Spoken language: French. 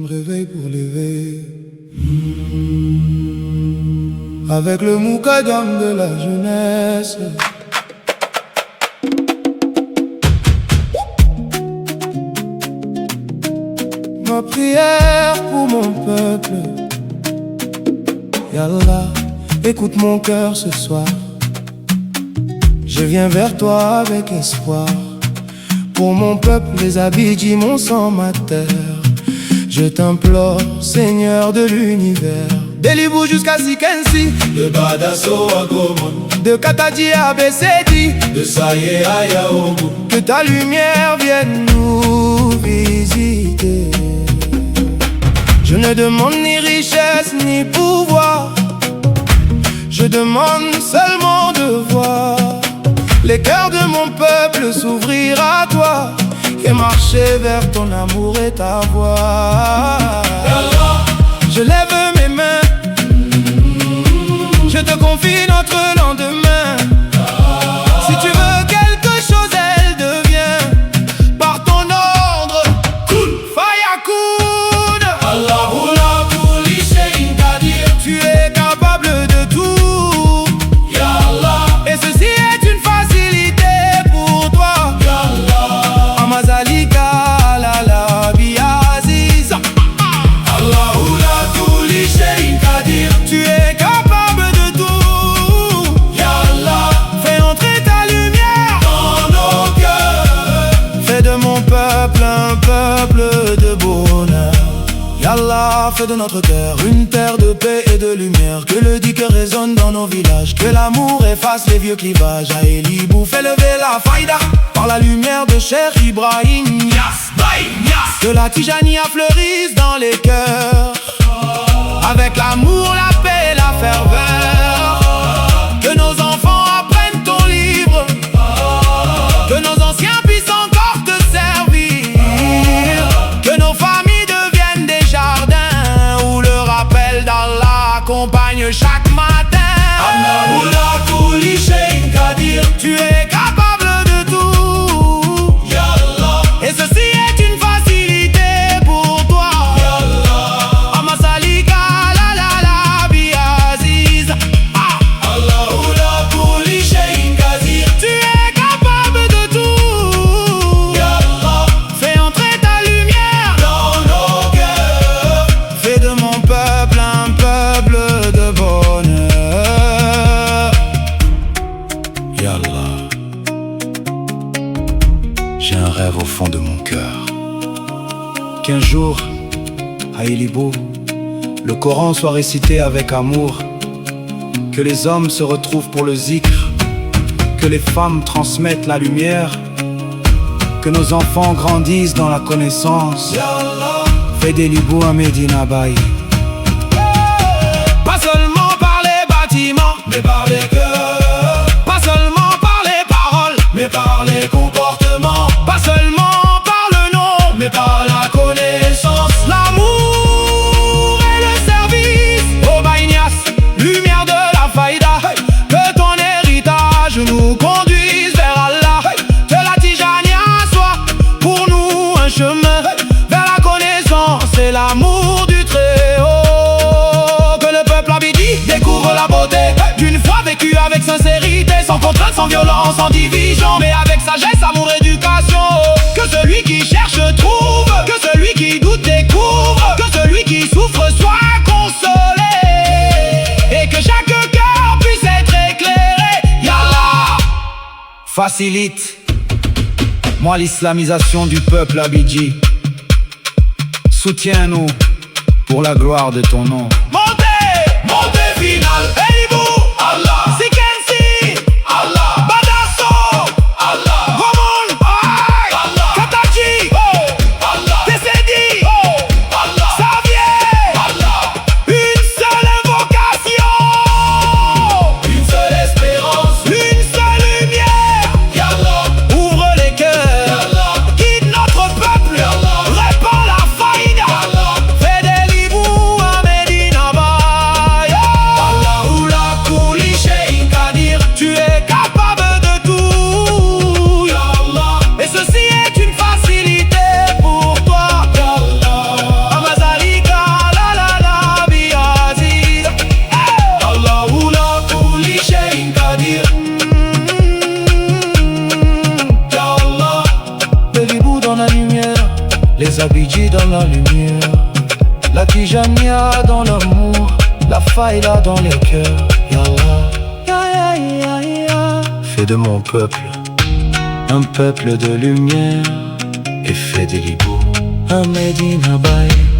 Réveil pour l'éveil, avec le moukadam de la jeunesse. Ma prière pour mon peuple, Yallah, écoute mon cœur ce soir. Je viens vers toi avec espoir. Pour mon peuple, les Abidji, mon sang, ma terre. Je t'implore, Seigneur de l'univers. D'Elibou jusqu'à Sikensi, de Badasso à Gomon, de Katadji à Bessedi, de Saye à Yaougou. Que ta lumière vienne nous visiter. Je ne demande ni richesse ni pouvoir, je demande seulement de voir les cœurs de mon peuple s'ouvrir à toi et marcher vers ton amour et ta voix. Je lève mes mains, je te confie notre lendemain. Si tu veux quelque chose, elle devient par ton ordre. Fayakoun, Allahu la kulli shay'in qadir. tu es capable de tout, Ya Allah, et ceci est une facilité pour toi. Ya Allah, Amazalika la la biaziz. Allahu la kulli shay'in qadir. Tu es capable de tout, Ya Allah, fais entrer ta lumière dans nos cœurs. fais de mon peuple un peuple de bonheur. Yallah, fais de notre terre une terre de paix et de lumière. Que le dit que résonne dans nos villages, que l'amour efface les vieux clivages. À Elibou, fais lever la faïda par la lumière de Cheikh Ibrahim Niass. Que la Tijania fleurisse dans les cœurs, avec l'amour, la paix et la ferveur. Que nos enfants apprennent ton livre, que nos anciens puissent encore te servir. Que nos familles deviennent des jardins où le rappel d'Allah accompagne chaque matin. Allahu la kulli shay'in qadir. Tu es capable de tout, Ya Allah, et ceci est une facilité pour toi. Ya Allah, Amasalika la la la biaziz. Allahu la kulli shay'in qadir. Tu es capable de tout, Ya Allah, fais entrer ta lumière dans nos cœurs. fais de mon peuple un peuple de bonheur. Yallah, j'ai un rêve au fond de mon cœur, qu'un jour, à Elibou, le Coran soit récité avec amour, que les hommes se retrouvent pour le zikr, que les femmes transmettent la lumière, que nos enfants grandissent dans la connaissance. Ya Allah, Fais d'Elibou un Medina Baye. Pas seulement par les bâtiments, mais par les cœurs, pas seulement par les paroles, mais par les comportements, pas seulement par le nom, mais par la connaissance. l'amour et le service. Oh Baïnias, lumière de la faïda, que ton héritage nous conduise vers Allah. Que la Tijania soit pour nous un chemin vers la connaissance et l'amour du Très-Haut. Que le peuple Abidji découvre la beauté d'une foi vécue avec sincérité, sans contrainte, sans violence, sans division, mais avec sagesse, amour, éducation. Que celui qui cherche trouve, que celui qui doute découvre, que celui qui souffre soit consolé, et que chaque cœur puisse être éclairé. Yallah, facilite moi l'islamisation du peuple Abidji. Soutiens-nous pour la gloire de ton nom. Montez, Montée finale, Elibou, Allah, Sikensi, Allah, Badasso, Allah, Gomon, Allah, Katadji, Allah, Bessedi, Allah, Xavier. Allah, Une seule invocation, une seule espérance. une seule lumière. Ya Allah, Ouvre les cœurs, Ya Allah, guide notre peuple, Ya Allah, répand la faïda. Ya Allah, Fais d'Elibou un Medina les Abidji dans la lumière, la Tijania dans l'amour, la Faïda dans les cœurs. Yallah, ya ya ya ya. Fais de mon peuple un peuple de lumière, et fais des hiboux un Medina Baye.